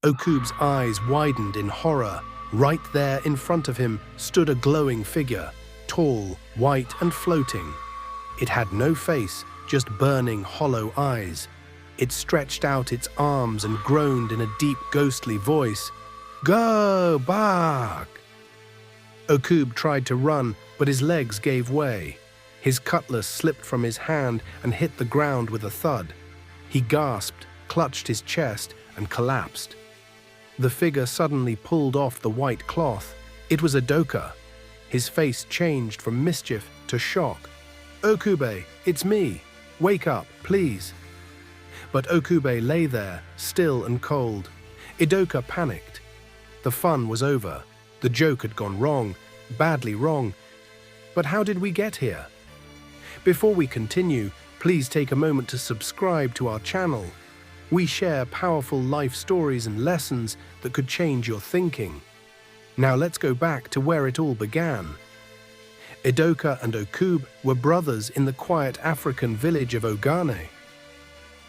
Okub's eyes widened in horror. Right there in front of him stood a glowing figure, tall, white, and floating. It had no face, just burning, hollow eyes. It stretched out its arms and groaned in a deep, ghostly voice, "Go back!" Okub tried to run, but his legs gave way. His cutlass slipped from his hand and hit the ground with a thud. He gasped, clutched his chest, and collapsed. The figure suddenly pulled off the white cloth. It was Udoka. His face changed from mischief to shock. "Okube, it's me. Wake up, please." But Okube lay there, still and cold. Udoka panicked. The fun was over. The joke had gone wrong, badly wrong. But how did we get here? Before we continue, please take a moment to subscribe to our channel. We share powerful life stories and lessons that could change your thinking. Now let's go back to where it all began. Udoka and Okub were brothers in the quiet African village of Ogane.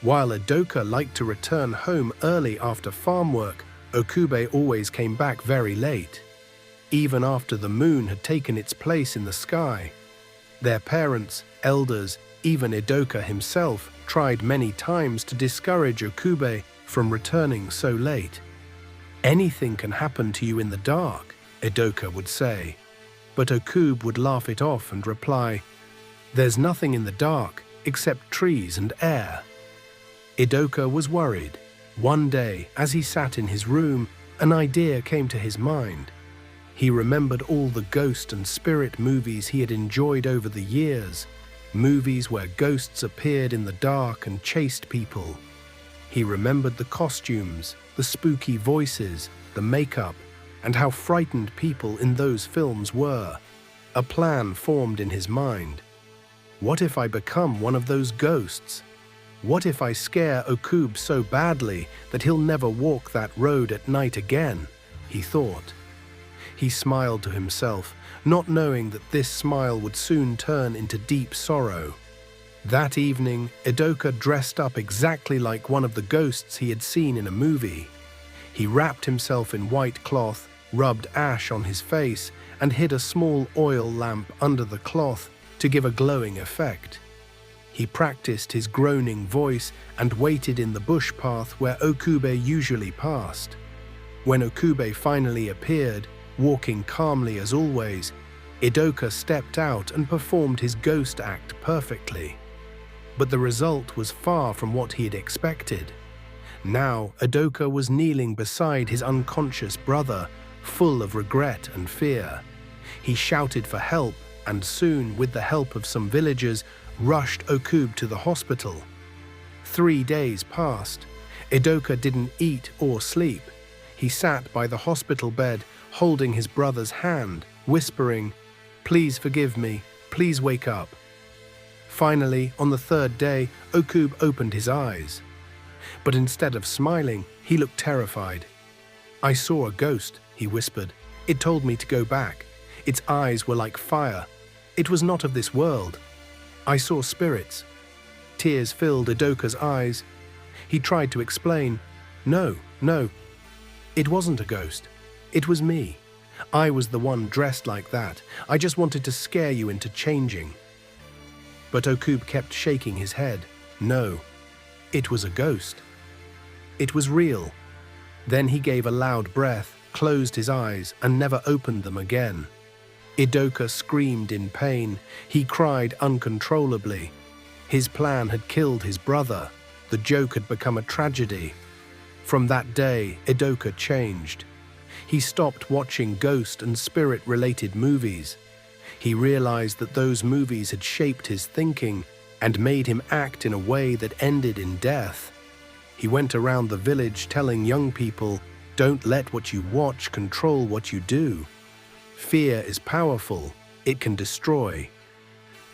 While Udoka liked to return home early after farm work, Okube always came back very late, even after the moon had taken its place in the sky. Their parents, elders, even Udoka himself, tried many times to discourage Okube from returning so late. "Anything can happen to you in the dark," Udoka would say. But Okub would laugh it off and reply, "There's nothing in the dark except trees and air." Udoka was worried. One day, as he sat in his room, an idea came to his mind. He remembered all the ghost and spirit movies he had enjoyed over the years, movies where ghosts appeared in the dark and chased people. He remembered the costumes, the spooky voices, the makeup, and how frightened people in those films were. A plan formed in his mind. What if I become one of those ghosts? What if I scare Okub so badly that he'll never walk that road at night again? He thought. He smiled to himself, not knowing that this smile would soon turn into deep sorrow. That evening, Udoka dressed up exactly like one of the ghosts he had seen in a movie. He wrapped himself in white cloth, rubbed ash on his face, and hid a small oil lamp under the cloth to give a glowing effect. He practiced his groaning voice and waited in the bush path where Okube usually passed. When Okube finally appeared, walking calmly as always, Udoka stepped out and performed his ghost act perfectly. But the result was far from what he had expected. Now Udoka was kneeling beside his unconscious brother, full of regret and fear. He shouted for help and soon, with the help of some villagers, rushed Okub to the hospital. 3 days passed. Udoka didn't eat or sleep. He sat by the hospital bed, holding his brother's hand, whispering, "Please forgive me, please wake up." Finally, on the 3rd day, Okub opened his eyes. But instead of smiling, he looked terrified. "I saw a ghost," he whispered. "It told me to go back. Its eyes were like fire. It was not of this world. I saw spirits." Tears filled Udoka's eyes. He tried to explain. No, it wasn't a ghost. It was me. I was the one dressed like that. I just wanted to scare you into changing." But Okub kept shaking his head. No, it was a ghost. It was real. Then he gave a loud breath, closed his eyes, and never opened them again. Udoka screamed in pain. He cried uncontrollably. His plan had killed his brother. The joke had become a tragedy. From that day, Udoka changed. He stopped watching ghost and spirit-related movies. He realized that those movies had shaped his thinking and made him act in a way that ended in death. He went around the village telling young people, "Don't let what you watch control what you do. Fear is powerful. It can destroy."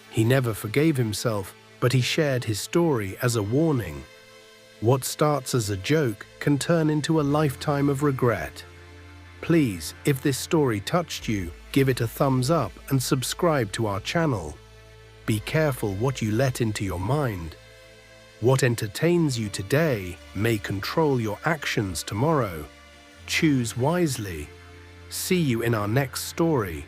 He never forgave himself, but he shared his story as a warning. What starts as a joke can turn into a lifetime of regret. Please, if this story touched you, give it a thumbs up and subscribe to our channel. Be careful what you let into your mind. What entertains you today may control your actions tomorrow. Choose wisely. See you in our next story.